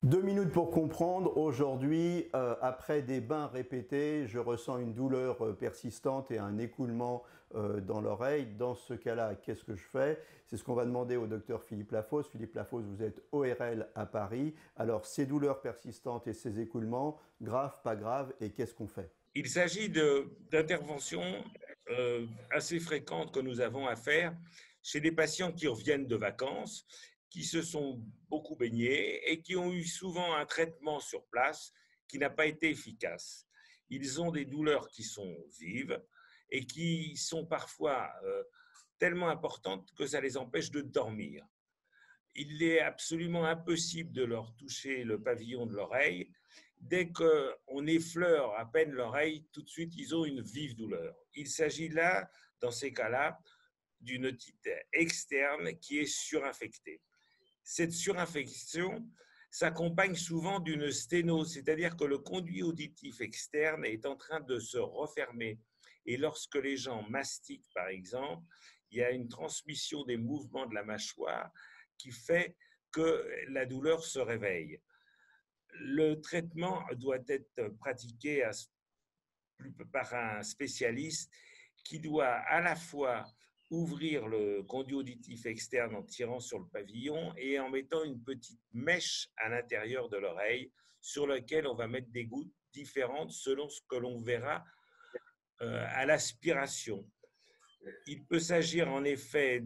2 minutes pour comprendre. Aujourd'hui, après des bains répétés, je ressens une douleur persistante et un écoulement dans l'oreille. Dans ce cas-là, qu'est-ce que je fais? C'est ce qu'on va demander au docteur Philippe Lafosse. Philippe Lafosse, vous êtes ORL à Paris. Alors, ces douleurs persistantes et ces écoulements, graves, pas graves, et qu'est-ce qu'on fait? Il s'agit d'interventions assez fréquentes que nous avons à faire chez des patients qui reviennent de vacances, qui se sont beaucoup baignés et qui ont eu souvent un traitement sur place qui n'a pas été efficace. Ils ont des douleurs qui sont vives et qui sont parfois tellement importantes que ça les empêche de dormir. Il est absolument impossible de leur toucher le pavillon de l'oreille. Dès qu'on effleure à peine l'oreille, tout de suite, ils ont une vive douleur. Il s'agit là, dans ces cas-là, d'une otite externe qui est surinfectée. Cette surinfection s'accompagne souvent d'une sténose, c'est-à-dire que le conduit auditif externe est en train de se refermer. Et lorsque les gens mastiquent, par exemple, il y a une transmission des mouvements de la mâchoire qui fait que la douleur se réveille. Le traitement doit être pratiqué par un spécialiste qui doit à la fois ouvrir le conduit auditif externe en tirant sur le pavillon et en mettant une petite mèche à l'intérieur de l'oreille sur laquelle on va mettre des gouttes différentes selon ce que l'on verra à l'aspiration. Il peut s'agir en effet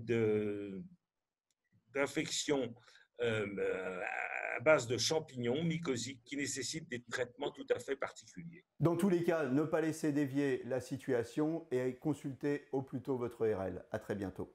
d'infections à base de champignons mycosiques qui nécessitent des traitements tout à fait particuliers. Dans tous les cas, ne pas laisser dévier la situation et consulter au plus tôt votre ORL. À très bientôt.